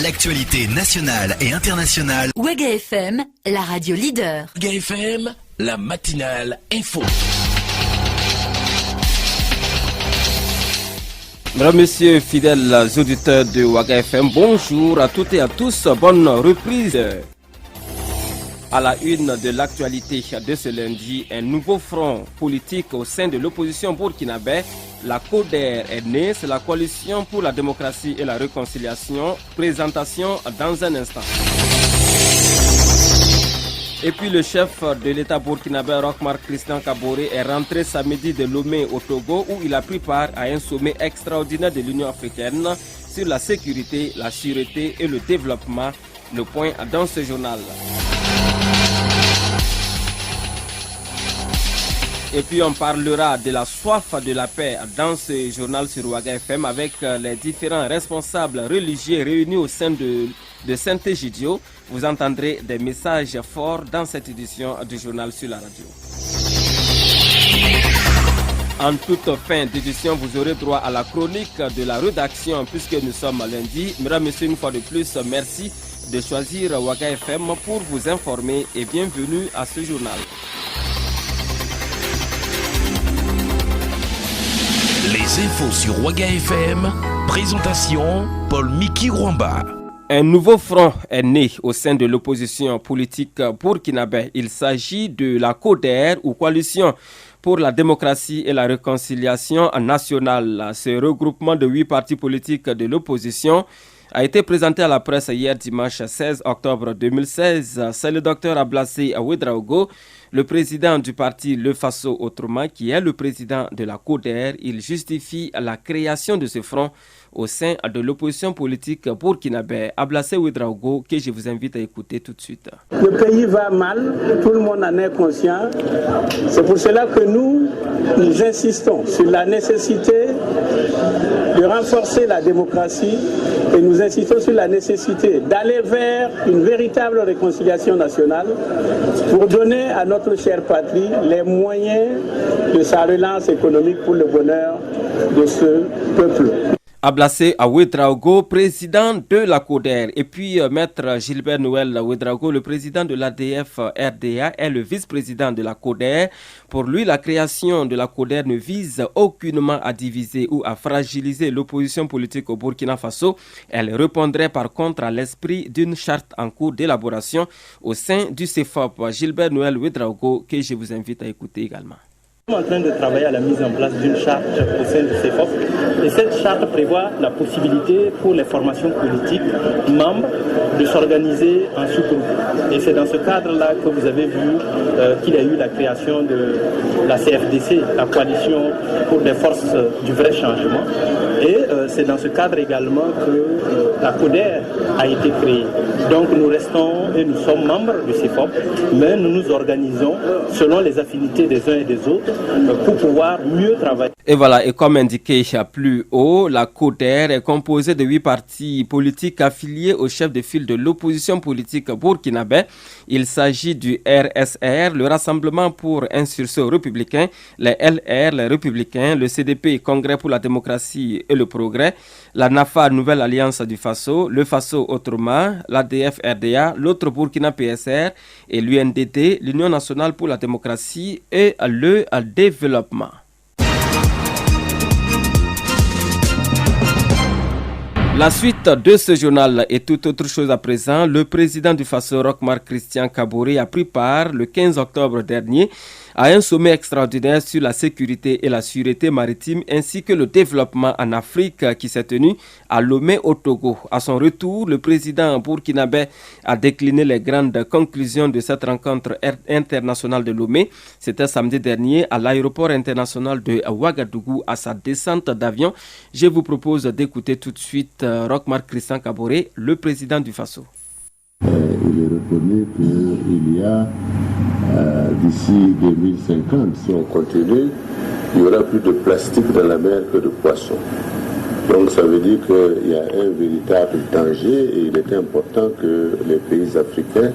L'actualité nationale et internationale. Ouaga FM, la radio leader. Ouaga FM, la matinale info. Mesdames, Messieurs, fidèles auditeurs de Ouaga FM, bonjour à toutes et à tous, bonne reprise. À la une de l'actualité de ce lundi, un nouveau front politique au sein de l'opposition burkinabé, la CODER est née, c'est la coalition pour la démocratie et la réconciliation. Présentation dans un instant. Et puis le chef de l'État burkinabé, Roch-Marc Christian Kaboré, est rentré samedi de Lomé au Togo où il a pris part à un sommet extraordinaire de l'Union africaine sur la sécurité, la sûreté et le développement. Le point dans ce journal. Et puis on parlera de la soif de la paix dans ce journal sur Ouaga FM avec les différents responsables religieux réunis au sein de Saint-Egidio. Vous entendrez des messages forts dans cette édition du journal sur la radio. En toute fin d'édition, vous aurez droit à la chronique de la rédaction puisque nous sommes lundi. Mesdames, Messieurs, une fois de plus, merci de choisir Ouaga FM pour vous informer et bienvenue à ce journal. Les infos sur Ouaga FM, présentation Paul-Miki Rwamba. Un nouveau front est né au sein de l'opposition politique burkinabé. Il s'agit de la CODER ou Coalition pour la démocratie et la réconciliation nationale. Ce regroupement de 8 partis politiques de l'opposition a été présenté à la presse hier dimanche 16 octobre 2016. C'est le docteur Ablassé Ouedraogo, le président du parti Le Faso Autrement, qui est le président de la CODER. Il justifie la création de ce front au sein de l'opposition politique burkinabé. Ablassé Ouedraogo, que je vous invite à écouter tout de suite. Le pays va mal, tout le monde en est conscient. C'est pour cela que nous insistons sur la nécessité de renforcer la démocratie et nous insistons sur la nécessité d'aller vers une véritable réconciliation nationale pour donner à notre chère patrie les moyens de sa relance économique pour le bonheur de ce peuple. Ablassé Ouedraogo, président de la CODER. Et puis maître Gilbert Noël Ouedraogo, le président de l'ADF RDA, est le vice-président de la CODER. Pour lui, la création de la CODER ne vise aucunement à diviser ou à fragiliser l'opposition politique au Burkina Faso. Elle répondrait par contre à l'esprit d'une charte en cours d'élaboration au sein du CEFOP. Gilbert Noël Ouedraogo, que je vous invite à écouter également. Nous sommes en train de travailler à la mise en place d'une charte au sein du CEFOP et cette charte prévoit la possibilité pour les formations politiques membres de s'organiser en sous-groupe. Et c'est dans ce cadre-là que vous avez vu qu'il y a eu la création de la CFDC, la coalition pour les forces du vrai changement. Et c'est dans ce cadre également que la CODER a été créée. Donc nous restons et nous sommes membres du CEFOP, mais nous nous organisons selon les affinités des uns et des autres pour pouvoir mieux travailler. Et voilà, et comme indiqué plus haut, la CODER est composée de 8 partis politiques affiliés au chef de file de l'opposition politique burkinabé. Il s'agit du RSR, le Rassemblement pour un sursaut républicain, les LR, les Républicains, le CDP, Congrès pour la démocratie et le progrès, la NAFA, Nouvelle Alliance du Faso, le Faso Autrement, l'ADF RDA, l'autre Burkina PSR et l'UNDD, l'Union nationale pour la démocratie et le développement. La suite de ce journal et toute autre chose à présent, le président du Faso, Roch-Marc Christian Kaboré, a pris part le 15 octobre dernier à un sommet extraordinaire sur la sécurité et la sûreté maritime ainsi que le développement en Afrique qui s'est tenu à Lomé au Togo. À son retour, le président burkinabé a décliné les grandes conclusions de cette rencontre internationale de Lomé. C'était samedi dernier à l'aéroport international de Ouagadougou à sa descente d'avion. Je vous propose d'écouter tout de suite Roch-Marc Christian Kaboré, le président du Faso. Il est reconnu qu'il y a d'ici 2050, si on continue, il y aura plus de plastique dans la mer que de poissons. Donc ça veut dire qu'il y a un véritable danger et il est important que les pays africains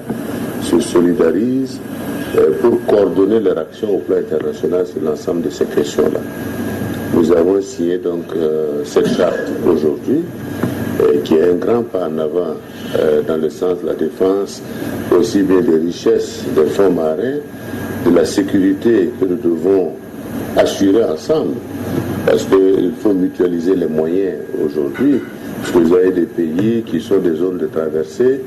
se solidarisent pour coordonner leur action au plan international sur l'ensemble de ces questions-là. Nous avons signé donc cette charte aujourd'hui qui est un grand pas en avant dans le sens de la défense, aussi bien des richesses des fonds marins, de la sécurité que nous devons assurer ensemble, parce qu'il faut mutualiser les moyens aujourd'hui, parce que vous avez des pays qui sont des zones de traversée,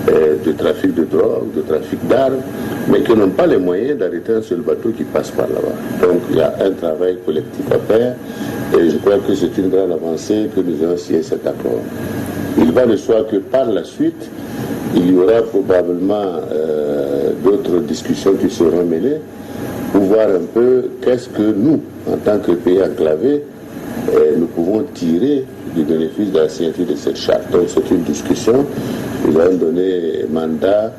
de trafic de drogue, de trafic d'armes, mais qui n'ont pas les moyens d'arrêter un seul bateau qui passe par là-bas. Donc il y a un travail collectif à faire, et je crois que c'est une grande avancée que nous ayons signé cet accord. Il va de soi que par la suite, il y aura probablement d'autres discussions qui seront mêlées pour voir un peu qu'est-ce que nous, en tant que pays enclavé, nous pouvons tirer du bénéfice de la signature de cette charte. Donc c'est une discussion. Nous allons donner mandat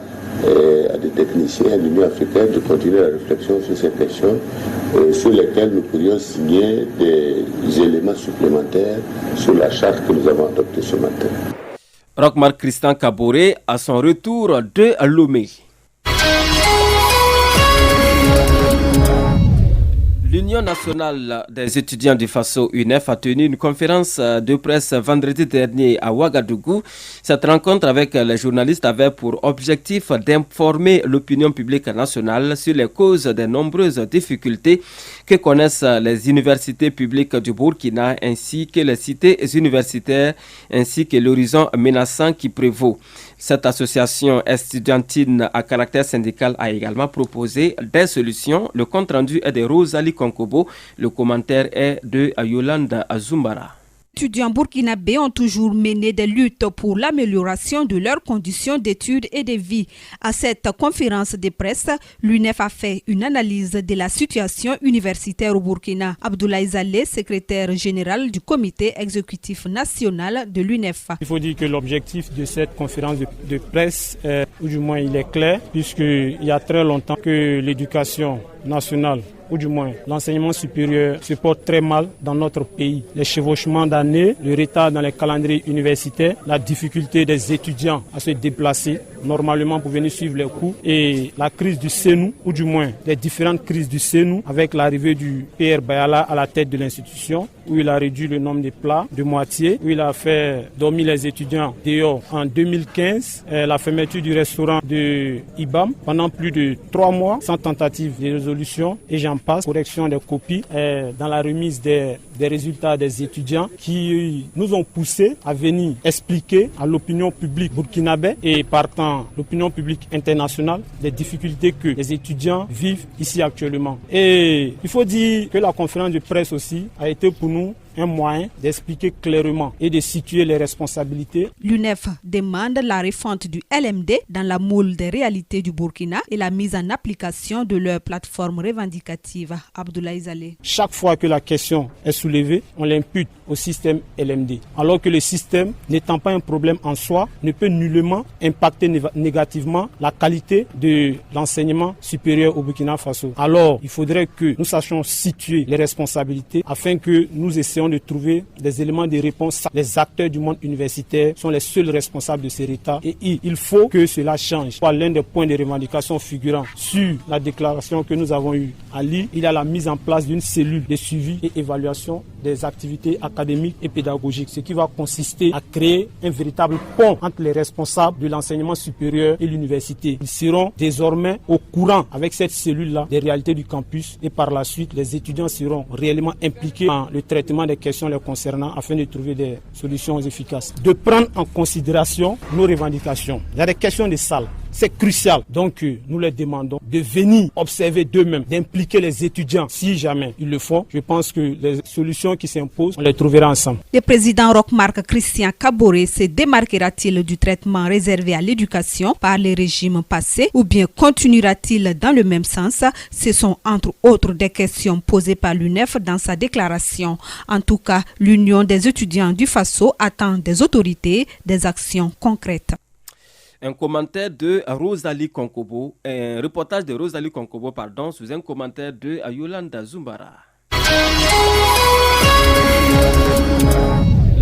à des techniciens de l'Union africaine de continuer la réflexion sur ces questions sur lesquelles nous pourrions signer des éléments supplémentaires sur la charte que nous avons adoptée ce matin. Roch-Marc Christian Kaboré à son retour de Lomé. L'Union nationale des étudiants du Faso UNEF a tenu une conférence de presse vendredi dernier à Ouagadougou. Cette rencontre avec les journalistes avait pour objectif d'informer l'opinion publique nationale sur les causes des nombreuses difficultés que connaissent les universités publiques du Burkina ainsi que les cités universitaires ainsi que l'horizon menaçant qui prévaut. Cette association estudiantine à caractère syndical a également proposé des solutions. Le compte-rendu est de Rosalie Konkobo. Le commentaire est de Yolanda Azumbara. Les étudiants burkinabés ont toujours mené des luttes pour l'amélioration de leurs conditions d'études et de vie. À cette conférence de presse, l'UNEF a fait une analyse de la situation universitaire au Burkina. Abdoulaye Zalé, secrétaire général du comité exécutif national de l'UNEF. Il faut dire que l'objectif de cette conférence de presse, ou du moins il est clair, puisqu'il y a très longtemps que l'éducation nationale, ou du moins l'enseignement supérieur, se porte très mal dans notre pays. Les chevauchements d'années, le retard dans les calendriers universitaires, la difficulté des étudiants à se déplacer normalement pour venir suivre les cours et la crise du CENU, ou du moins les différentes crises du CENU avec l'arrivée du PR Bayala à la tête de l'institution, où il a réduit le nombre de plats de moitié, où il a fait dormir les étudiants dehors en 2015, la fermeture du restaurant de IBAM pendant plus de 3 mois sans tentative de résolution et j'en passe, correction des copies dans la remise des résultats des étudiants qui nous ont poussés à venir expliquer à l'opinion publique burkinabé et partant l'opinion publique internationale des difficultés que les étudiants vivent ici actuellement. Et il faut dire que la conférence de presse aussi a été pour nous un moyen d'expliquer clairement et de situer les responsabilités. L'UNEF demande la refonte du LMD dans la moule des réalités du Burkina et la mise en application de leur plateforme revendicative. Abdoulaye Zalé. Chaque fois que la question est soulevée, on l'impute au système LMD. Alors que le système, n'étant pas un problème en soi, ne peut nullement impacter négativement la qualité de l'enseignement supérieur au Burkina Faso. Alors, il faudrait que nous sachions situer les responsabilités afin que nous essayons de trouver des éléments de réponse. Les acteurs du monde universitaire sont les seuls responsables de ces retards et il faut que cela change. L'un des points de revendication figurant sur la déclaration que nous avons eue à Lille, il y a la mise en place d'une cellule de suivi et évaluation des activités académiques et pédagogiques, ce qui va consister à créer un véritable pont entre les responsables de l'enseignement supérieur et l'université. Ils seront désormais au courant avec cette cellule-là des réalités du campus et par la suite, les étudiants seront réellement impliqués dans le traitement des questions les concernant afin de trouver des solutions efficaces. De prendre en considération nos revendications. Il y a des questions de salle. C'est crucial. Donc, nous les demandons de venir observer d'eux-mêmes, d'impliquer les étudiants si jamais ils le font. Je pense que les solutions qui s'imposent, on les trouvera ensemble. Le président Roch-Marc Christian Kaboré se démarquera-t-il du traitement réservé à l'éducation par les régimes passés ou bien continuera-t-il dans le même sens? Ce sont entre autres des questions posées par l'UNEF dans sa déclaration. En tout cas, l'Union des étudiants du Faso attend des autorités des actions concrètes. Un commentaire de Rosalie Konkobo, un reportage de Rosalie Konkobo, sous un commentaire de Yolanda Zumbara.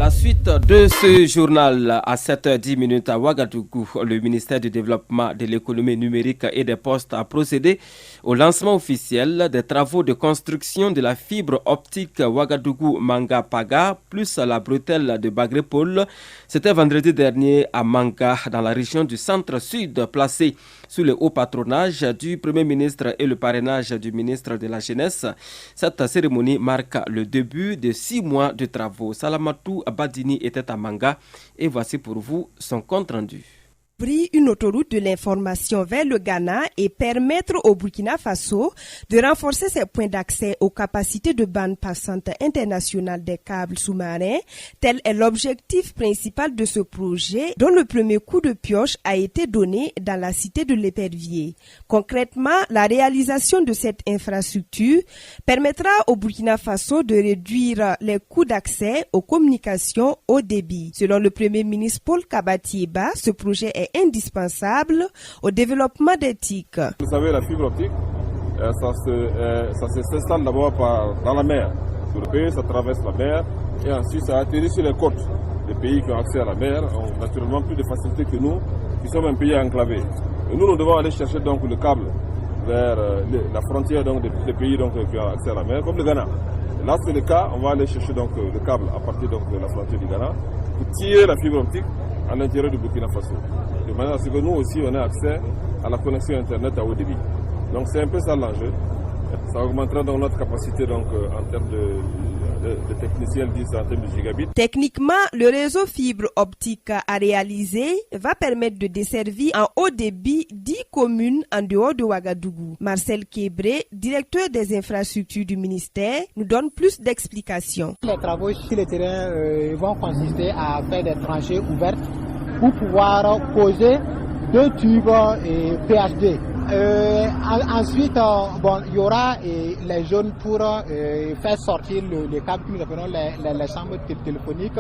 La suite de ce journal à 7h10 à Ouagadougou, le ministère du Développement de l'économie numérique et des postes a procédé au lancement officiel des travaux de construction de la fibre optique Ouagadougou-Manga-Paga plus la bretelle de Bagrépol. C'était vendredi dernier à Manga, dans la région du centre-sud, placé sous le haut patronage du Premier ministre et le parrainage du ministre de la Jeunesse. Cette cérémonie marque le début de 6 mois de travaux. Salamatou Badini était à Manga et voici pour vous son compte rendu. Une autoroute de l'information vers le Ghana et permettre au Burkina Faso de renforcer ses points d'accès aux capacités de bande passante internationale des câbles sous-marins, tel est l'objectif principal de ce projet dont le premier coup de pioche a été donné dans la cité de l'Épervier. Concrètement, la réalisation de cette infrastructure permettra au Burkina Faso de réduire les coûts d'accès aux communications haut débit. Selon le Premier ministre Paul Kabatieba, ce projet est indispensable au développement des TIC. Vous savez, la fibre optique, ça s'installe d'abord dans la mer. Sur le pays, ça traverse la mer et ensuite ça atterrit sur les côtes. Les pays qui ont accès à la mer ont naturellement plus de facilité que nous, qui sommes un pays enclavé. Et nous devons aller chercher donc le câble vers la frontière donc, des pays donc, qui ont accès à la mer, comme le Ghana. Et là, c'est le cas, on va aller chercher donc, le câble à partir donc, de la frontière du Ghana pour tirer la fibre optique à l'intérieur du Burkina Faso. De manière à ce que nous aussi, on ait accès à la connexion Internet à haut débit. Donc c'est un peu ça l'enjeu. Ça augmentera donc notre capacité donc, en termes de techniciens, en termes de gigabits. Techniquement, le réseau fibre optique à réaliser va permettre de desservir en haut débit 10 communes en dehors de Ouagadougou. Marcel Kébré, directeur des infrastructures du ministère, nous donne plus d'explications. Les travaux sur le terrain vont consister à faire des tranchées ouvertes pour pouvoir poser 2 tubes PHD. Ensuite, il y aura les zones pour faire sortir les câbles que nous appelons les chambres téléphoniques.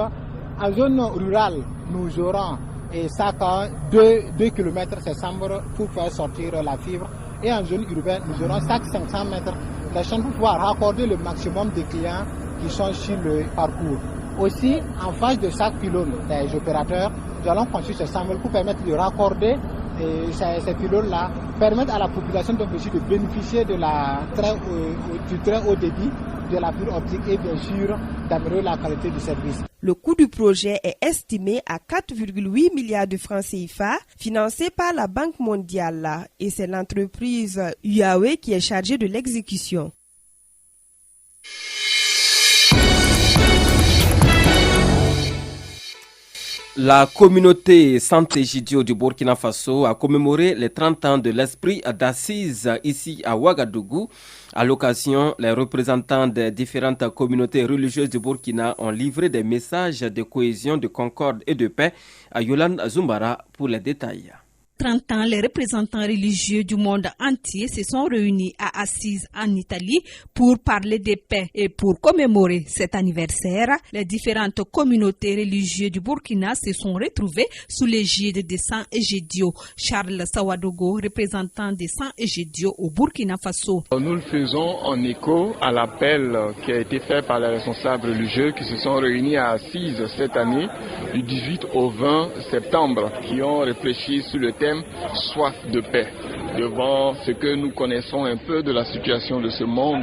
En zone rurale, nous aurons 2 km ces chambres pour faire sortir la fibre. Et en zone urbaine, nous aurons 500 mètres les chambres pour pouvoir raccorder le maximum de clients qui sont sur le parcours. Aussi, en face de chaque pylône des opérateurs, nous allons construire ces chambres pour permettre de raccorder ces pylônes-là, permettre à la population donc aussi de bénéficier de du très haut débit de la fibre optique et bien sûr d'améliorer la qualité du service. Le coût du projet est estimé à 4,8 milliards de francs CFA, financé par la Banque mondiale, et c'est l'entreprise Huawei qui est chargée de l'exécution. La communauté Santé-Gidio du Burkina Faso a commémoré les 30 ans de l'esprit d'assises ici à Ouagadougou. À l'occasion, les représentants des différentes communautés religieuses du Burkina ont livré des messages de cohésion, de concorde et de paix à Yolande Zumbara pour les détails. 30 ans, les représentants religieux du monde entier se sont réunis à Assise en Italie pour parler de paix et pour commémorer cet anniversaire. Les différentes communautés religieuses du Burkina se sont retrouvées sous l'égide de San Egidio. Charles Sawadogo, représentant de San Egidio au Burkina Faso. Nous le faisons en écho à l'appel qui a été fait par les responsables religieux qui se sont réunis à Assise cette année du 18 au 20 septembre, qui ont réfléchi sur le thème soif de paix, devant ce que nous connaissons un peu de la situation de ce monde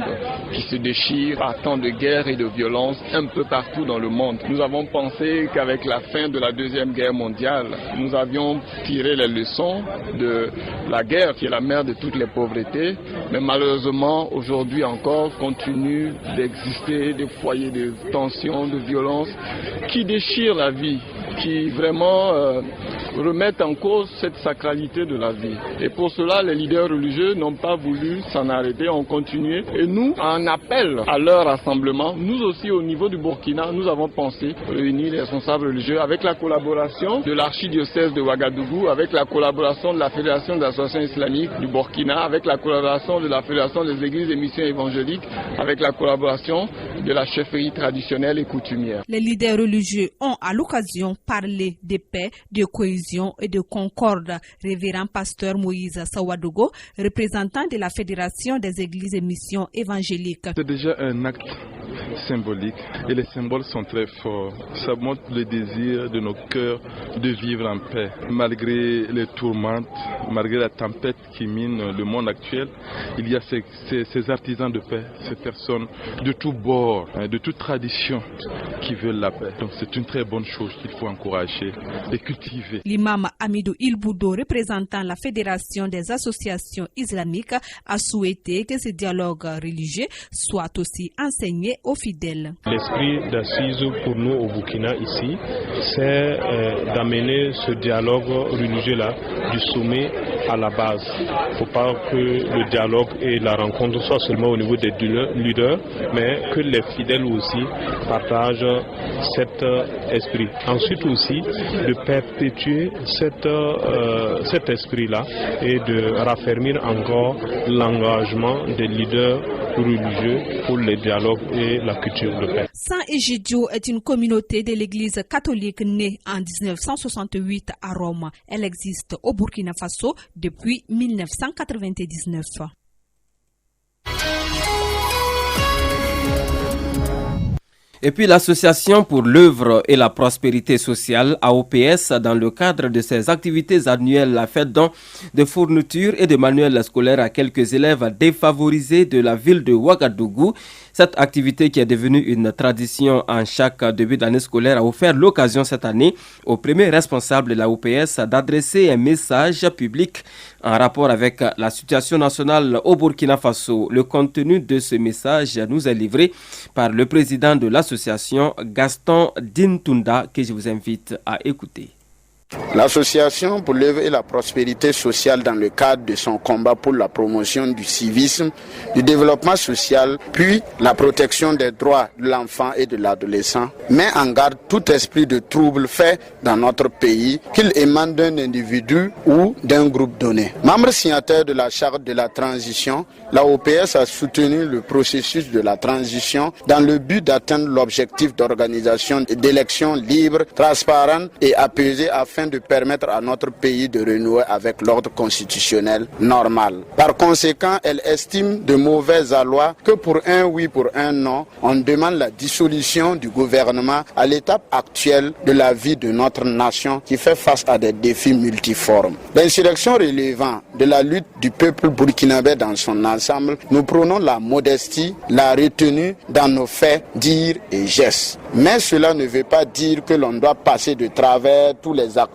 qui se déchire à tant de guerres et de violences un peu partout dans le monde. Nous avons pensé qu'avec la fin de la Deuxième Guerre mondiale, nous avions tiré les leçons de la guerre qui est la mère de toutes les pauvretés, mais malheureusement aujourd'hui encore continue d'exister des foyers de tension, de violence qui déchirent la vie, qui vraiment remettent en cause cette sacralité de la vie. Et pour cela, les leaders religieux n'ont pas voulu s'en arrêter, ont continué. Et nous, en appel à leur rassemblement, nous aussi au niveau du Burkina, nous avons pensé réunir les responsables religieux avec la collaboration de l'archidiocèse de Ouagadougou, avec la collaboration de la Fédération des associations islamiques du Burkina, avec la collaboration de la Fédération des églises et missions évangéliques, avec la collaboration de la chefferie traditionnelle et coutumière. Les leaders religieux ont à l'occasion parlé de paix, de cohésion et de concorde. Révérend pasteur Moïse Sawadogo, représentant de la Fédération des églises et missions évangéliques. C'est déjà un acte symbolique et les symboles sont très forts. Ça montre le désir de nos cœurs de vivre en paix. Malgré les tourmentes, malgré la tempête qui mine le monde actuel, il y a ces artisans de paix, ces personnes de tous bords, de toute tradition qui veulent la paix. Donc c'est une très bonne chose qu'il faut encourager et cultiver. L'imam Amidou Ilboudo, représentant la Fédération des associations islamiques, a souhaité que ce dialogue religieux soit aussi enseigné aux fidèles. L'esprit d'assise pour nous au Burkina ici, c'est d'amener ce dialogue religieux-là du sommet à la base. Il ne faut pas que le dialogue et la rencontre soient seulement au niveau des leaders, mais que les fidèles aussi partagent cet esprit. Ensuite aussi, de perpétuer cet esprit-là et de raffermir encore l'engagement des leaders religieux pour le dialogue et la culture de paix. San Egidio est une communauté de l'église catholique née en 1968 à Rome. Elle existe au Burkina Faso depuis 1999. Et puis l'Association pour l'œuvre et la prospérité sociale, AOPS, dans le cadre de ses activités annuelles, a fait don de fournitures et de manuels scolaires à quelques élèves défavorisés de la ville de Ouagadougou. Cette activité qui est devenue une tradition en chaque début d'année scolaire a offert l'occasion cette année au premier responsable de l'AOPS d'adresser un message public en rapport avec la situation nationale au Burkina Faso. Le contenu de ce message nous est livré par le président de l'association, Gaston Dintunda, que je vous invite à écouter. L'Association pour l'œuvre et la prospérité sociale, dans le cadre de son combat pour la promotion du civisme, du développement social, puis la protection des droits de l'enfant et de l'adolescent, met en garde tout esprit de trouble fait dans notre pays, qu'il émane d'un individu ou d'un groupe donné. Membre signataire de la charte de la transition, l'AOPS a soutenu le processus de la transition dans le but d'atteindre l'objectif d'organisation d'élections libres, transparentes et apaisées afin de permettre à notre pays de renouer avec l'ordre constitutionnel normal. Par conséquent, elle estime de mauvais aloi que pour un oui, pour un non, on demande la dissolution du gouvernement à l'étape actuelle de la vie de notre nation qui fait face à des défis multiformes. L'insurrection relevant de la lutte du peuple burkinabé dans son ensemble, nous prônons la modestie, la retenue dans nos faits, dires et gestes. Mais cela ne veut pas dire que l'on doit passer de travers tous les acteurs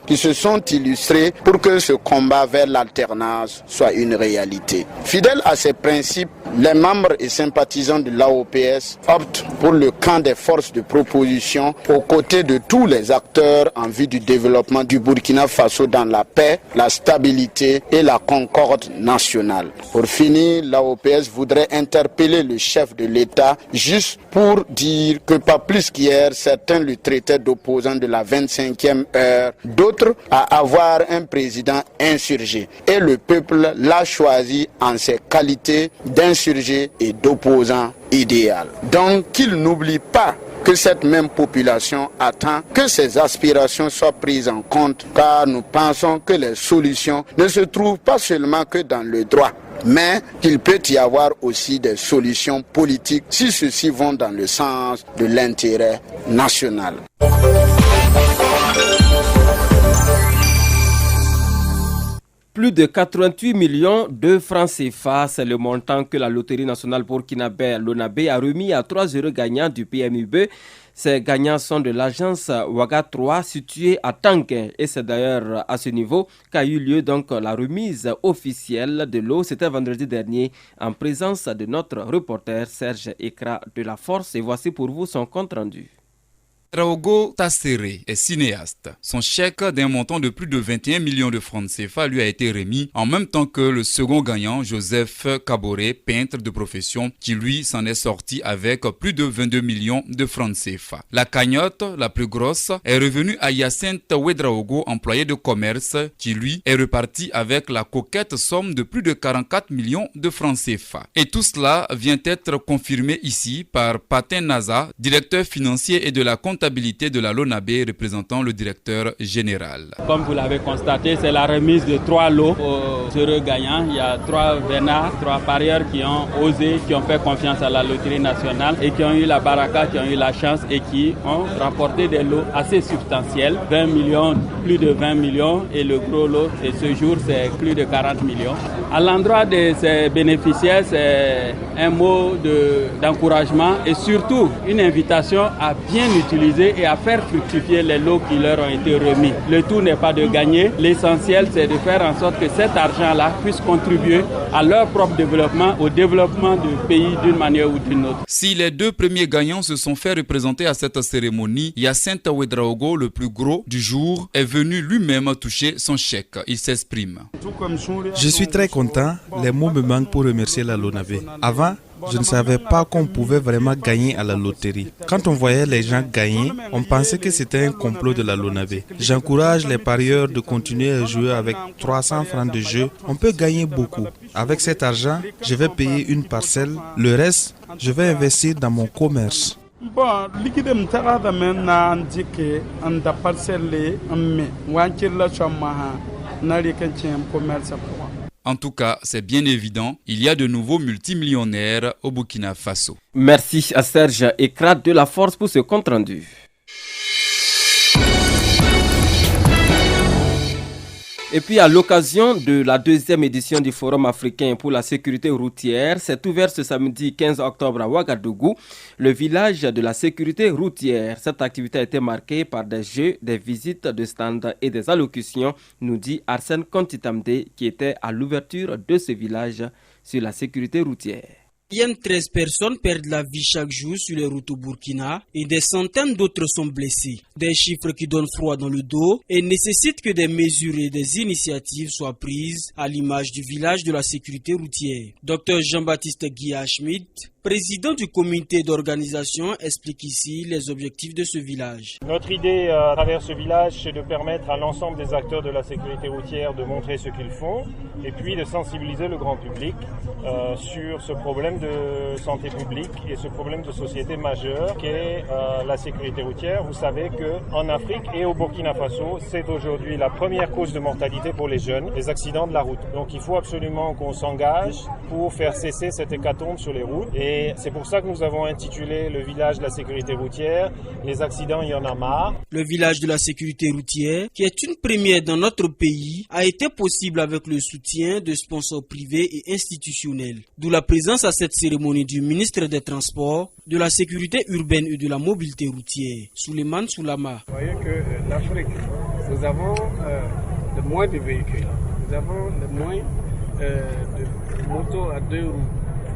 qui se sont illustrés pour que ce combat vers l'alternance soit une réalité. Fidèles à ces principes, les membres et sympathisants de l'AOPS optent pour le camp des forces de proposition aux côtés de tous les acteurs en vue du développement du Burkina Faso dans la paix, la stabilité et la concorde nationale. Pour finir, l'AOPS voudrait interpeller le chef de l'État juste pour dire que pas plus qu'hier, certains le traitaient d'opposant de la 25e heure, d'autres à avoir un président insurgé. Et le peuple l'a choisi en ses qualités d'insurgé et d'opposant idéal. Donc qu'il n'oublie pas que cette même population attend que ses aspirations soient prises en compte, car nous pensons que les solutions ne se trouvent pas seulement que dans le droit, mais qu'il peut y avoir aussi des solutions politiques si ceux-ci vont dans le sens de l'intérêt national. Plus de 88 millions de francs CFA, c'est le montant que la Loterie nationale burkinabé, l'ONABé, a remis à 3 heureux gagnants du PMUB. Ces gagnants sont de l'agence Ouaga 3 située à Tanguin. Et c'est d'ailleurs à ce niveau qu'a eu lieu donc la remise officielle de l'eau. C'était vendredi dernier en présence de notre reporter Serge Ekra de la Force. Et voici pour vous son compte rendu. Ouadraogo Tassere est cinéaste. Son chèque d'un montant de plus de 21 millions de francs CFA lui a été remis en même temps que le second gagnant, Joseph Kaboré, peintre de profession, qui lui s'en est sorti avec plus de 22 millions de francs CFA. La cagnotte, la plus grosse, est revenue à Hyacinthe Ouedraogo, employé de commerce, qui lui est reparti avec la coquette somme de plus de 44 millions de francs CFA. Et tout cela vient être confirmé ici par Patin Naza, directeur financier et de la comptabilité comptabilité de la LONABE représentant le directeur général. Comme vous l'avez constaté, c'est la remise de 3 lots aux heureux gagnants. Il y a 3 vénards, 3 parieurs qui ont osé, qui ont fait confiance à la loterie nationale et qui ont eu la baraka, qui ont eu la chance et qui ont remporté des lots assez substantiels. 20 millions, plus de 20 millions et le gros lot, et ce jour, c'est plus de 40 millions. À l'endroit de ces bénéficiaires, c'est un mot d'encouragement et surtout une invitation à bien utiliser et à faire fructifier les lots qui leur ont été remis. Le tout n'est pas de gagner, l'essentiel c'est de faire en sorte que cet argent-là puisse contribuer à leur propre développement, au développement du pays d'une manière ou d'une autre. Si les 2 premiers gagnants se sont fait représenter à cette cérémonie, Hyacinthe Ouedraogo, le plus gros du jour, est venu lui-même toucher son chèque. Il s'exprime. Je suis très content, les mots me manquent pour remercier la LONABE. Avant, je ne savais pas qu'on pouvait vraiment gagner à la loterie. Quand on voyait les gens gagner, on pensait que c'était un complot de la LONABE. J'encourage les parieurs de continuer à jouer avec 300 francs de jeu. On peut gagner beaucoup. Avec cet argent, je vais payer une parcelle. Le reste, je vais investir dans mon commerce. Bon, liquide m'tarada maintenant indiqué en da parcelle mais wankir la chamaha nari kanchim commerce pour. En tout cas, c'est bien évident, il y a de nouveaux multimillionnaires au Burkina Faso. Merci à Serge Ekrat de la Force pour ce compte-rendu. Et puis à l'occasion de la 2e édition du Forum africain pour la sécurité routière, c'est ouvert ce samedi 15 octobre à Ouagadougou, le village de la sécurité routière. Cette activité a été marquée par des jeux, des visites de stands et des allocutions, nous dit Arsène Kontitamde qui était à l'ouverture de ce village sur la sécurité routière. 13 personnes perdent la vie chaque jour sur les routes au Burkina et des centaines d'autres sont blessés. Des chiffres qui donnent froid dans le dos et nécessitent que des mesures et des initiatives soient prises à l'image du village de la sécurité routière. Dr Jean-Baptiste Guilla Schmidt, président du comité d'organisation, explique ici les objectifs de ce village. Notre idée à travers ce village, c'est de permettre à l'ensemble des acteurs de la sécurité routière de montrer ce qu'ils font et puis de sensibiliser le grand public sur ce problème de santé publique et ce problème de société majeur qu'est la sécurité routière. Vous savez qu'en Afrique et au Burkina Faso, c'est aujourd'hui la première cause de mortalité pour les jeunes, les accidents de la route. Donc il faut absolument qu'on s'engage pour faire cesser cette hécatombe sur les routes. Et c'est pour ça que nous avons intitulé le village de la sécurité routière, les accidents, il y en a marre. Le village de la sécurité routière, qui est une première dans notre pays, a été possible avec le soutien de sponsors privés et institutionnels. D'où la présence à cette cérémonie du ministre des Transports, de la sécurité urbaine et de la mobilité routière, Souleymane Soulama. Vous voyez que l'Afrique, nous avons le moins de véhicules, nous avons le moins de motos à 2 roues.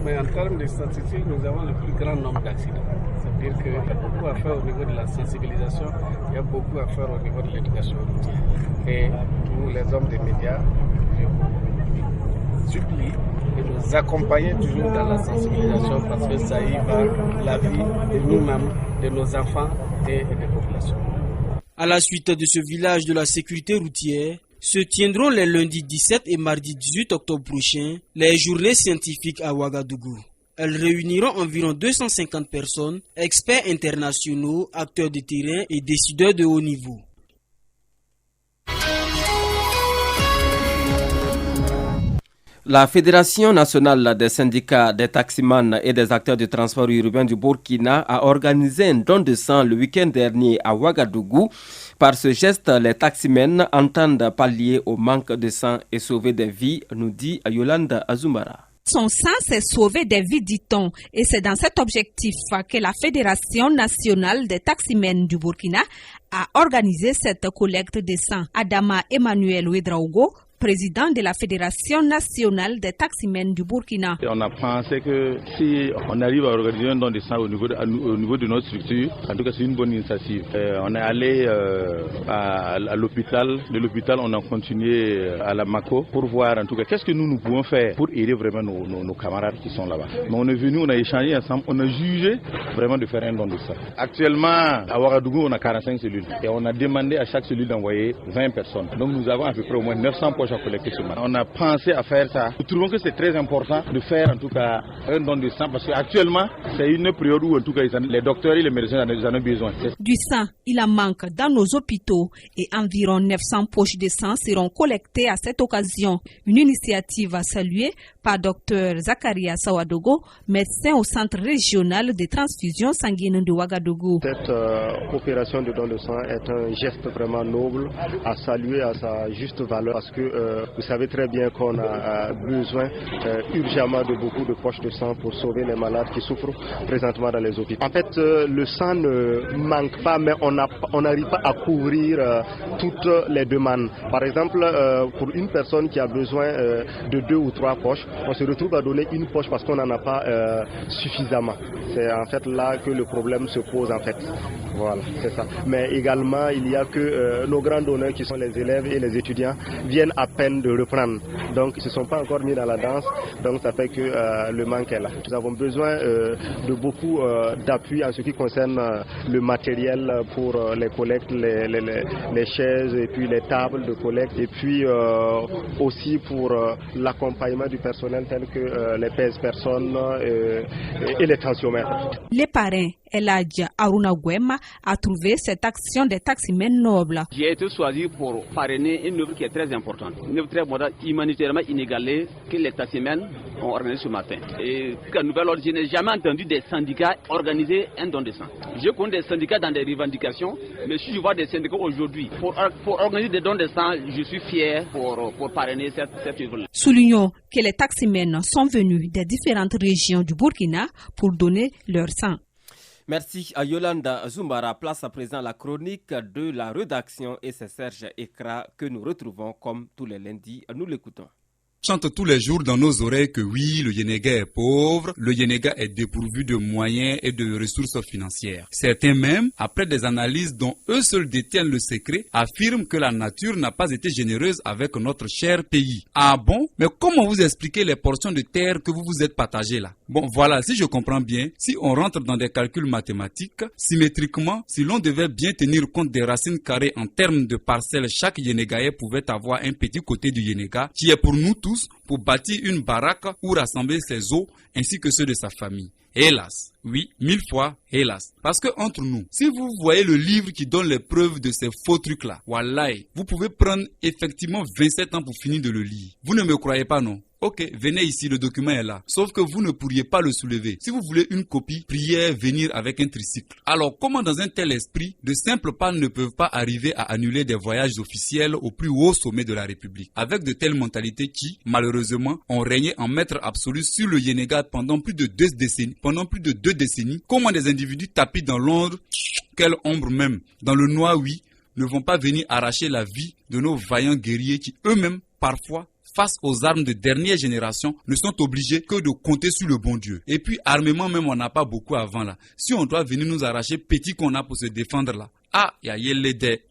Mais en termes de statistiques, nous avons le plus grand nombre d'accidents. C'est-à-dire qu'il y a beaucoup à faire au niveau de la sensibilisation, il y a beaucoup à faire au niveau de l'éducation routière. Et nous, les hommes des médias, je vous supplie de nous accompagner toujours dans la sensibilisation parce que ça y va la vie de nous-mêmes, de nos enfants et des populations. À la suite de ce village de la sécurité routière, se tiendront les lundis 17 et mardi 18 octobre prochains les journées scientifiques à Ouagadougou. Elles réuniront environ 250 personnes, experts internationaux, acteurs de terrain et décideurs de haut niveau. La Fédération nationale des syndicats des taximans et des acteurs de transport urbain du Burkina a organisé un don de sang le week-end dernier à Ouagadougou. Par ce geste, les taximens entendent pallier au manque de sang et sauver des vies, nous dit Yolande Azoumara. Son sang, c'est sauver des vies, dit-on. Et c'est dans cet objectif que la Fédération nationale des taximens du Burkina a organisé cette collecte de sang. Adama Emmanuel Ouedraogo, président de la Fédération nationale des taximens du Burkina. Et on a pensé que si on arrive à organiser un don de sang au niveau de notre structure, en tout cas c'est une bonne initiative. On est allé à l'hôpital. De l'hôpital, on a continué à la Mako pour voir en tout cas qu'est-ce que nous pouvons faire pour aider vraiment nos camarades qui sont là-bas. Mais on est venu, on a échangé ensemble, on a jugé vraiment de faire un don de sang. Actuellement, à Ouagadougou, on a 45 cellules et on a demandé à chaque cellule d'envoyer 20 personnes. Donc nous avons à peu près au moins 900 poches poches à collecter ce matin. On a pensé à faire ça. Nous trouvons que c'est très important de faire en tout cas un don de sang parce qu'actuellement c'est une période où en tout cas les docteurs et les médecins en ont besoin. Du sang, il en manque dans nos hôpitaux et environ 900 poches de sang seront collectées à cette occasion. Une initiative saluée par Dr Zakaria Sawadogo, médecin au centre régional de transfusion sanguine de Ouagadougou. Cette opération de don de sang est un geste vraiment noble à saluer à sa juste valeur parce que vous savez très bien qu'on a besoin urgemment de beaucoup de poches de sang pour sauver les malades qui souffrent présentement dans les hôpitaux. En fait, le sang ne manque pas, mais on n'arrive pas à couvrir toutes les demandes. Par exemple, pour une personne qui a besoin de 2 ou 3 poches, on se retrouve à donner une poche parce qu'on n'en a pas suffisamment. C'est en fait là que le problème se pose en fait. Voilà, c'est ça. Mais également, il y a que nos grands donneurs qui sont les élèves et les étudiants viennent à peine de reprendre. Donc, ils ne se sont pas encore mis dans la danse. Donc, ça fait que le manque est là. Nous avons besoin de beaucoup d'appui en ce qui concerne le matériel pour les collectes, les chaises et puis les tables de collecte. Et puis aussi pour l'accompagnement du personnel tel que les pèse-personnes et les tensiomètres. Les parrains, Eladja Aruna Gwema, a trouvé cette action des taximens nobles. J'ai été choisi pour parrainer une œuvre qui est très importante, une œuvre très moderne, humanitairement inégalée que les taximens ont organisée ce matin. Et qu'à Nouvelle-Ordre, je n'ai jamais entendu des syndicats organiser un don de sang. Je connais des syndicats dans des revendications, mais si je vois des syndicats aujourd'hui, pour organiser des dons de sang, je suis fier pour parrainer cette œuvre-là. Soulignons que les taximens sont venus des différentes régions du Burkina pour donner leur sang. Merci à Yolanda Zumbara. Place à présent la chronique de la rédaction et c'est Serge Ekra que nous retrouvons comme tous les lundis. Nous l'écoutons. Chante tous les jours dans nos oreilles que oui, le Yénéga est pauvre, le Yénéga est dépourvu de moyens et de ressources financières. Certains même, après des analyses dont eux seuls détiennent le secret, affirment que la nature n'a pas été généreuse avec notre cher pays. Ah bon? Mais comment vous expliquez les portions de terre que vous vous êtes partagées là? Bon voilà, si je comprends bien, si on rentre dans des calculs mathématiques, symétriquement, si l'on devait bien tenir compte des racines carrées en termes de parcelles, chaque Yénégaïen pouvait avoir un petit côté du Yénéga qui est pour nous tous pour bâtir une baraque ou rassembler ses os ainsi que ceux de sa famille. Hélas, oui, 1000 fois hélas. Parce que entre nous, si vous voyez le livre qui donne les preuves de ces faux trucs-là, wallahi, vous pouvez prendre effectivement 27 ans pour finir de le lire. Vous ne me croyez pas, non? Ok, venez ici, le document est là. Sauf que vous ne pourriez pas le soulever. Si vous voulez une copie, priez venir avec un tricycle. Alors, comment dans un tel esprit, de simples pannes ne peuvent pas arriver à annuler des voyages officiels au plus haut sommet de la République? Avec de telles mentalités qui, malheureusement, ont régné en maître absolu sur le Yénéga pendant plus de 2 décennies. Comment des individus tapis dans l'ombre, quelle ombre même, dans le noir, oui, ne vont pas venir arracher la vie de nos vaillants guerriers qui eux-mêmes, parfois, face aux armes de dernière génération, ne sont obligés que de compter sur le bon Dieu. Et puis, armement même, on n'a pas beaucoup avant là. Si on doit venir nous arracher petit qu'on a pour se défendre là. Ah,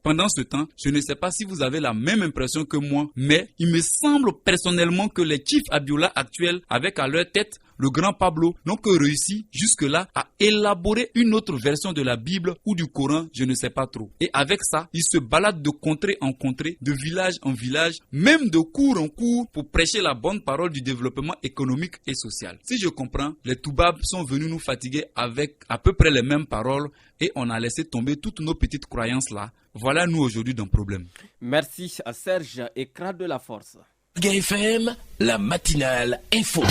pendant ce temps, je ne sais pas si vous avez la même impression que moi, mais il me semble personnellement que les chiefs Abiola actuels, avec à leur tête le grand Pablo, n'ont que réussi jusque-là à élaborer une autre version de la Bible ou du Coran, je ne sais pas trop. Et avec ça, ils se baladent de contrée en contrée, de village en village, même de cour en cour pour prêcher la bonne parole du développement économique et social. Si je comprends, les Toubabs sont venus nous fatiguer avec à peu près les mêmes paroles et on a laissé tomber toutes nos petites croyances là. Voilà nous aujourd'hui dans problème. Merci à Serge Ekra de la Force. GFM, la matinale info.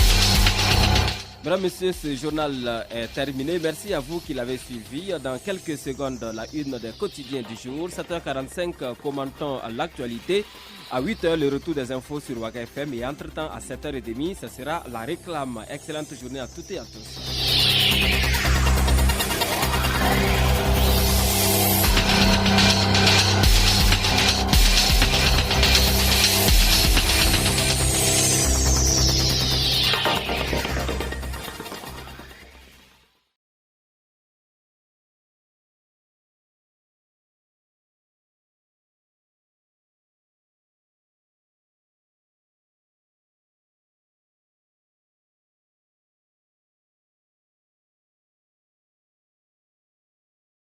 Mesdames, Messieurs, ce journal est terminé. Merci à vous qui l'avez suivi. Dans quelques secondes, la une des quotidiens du jour. 7h45, commentons l'actualité. À 8h, le retour des infos sur Waga FM. Et entre-temps, à 7h30, ce sera la réclame. Excellente journée à toutes et à tous.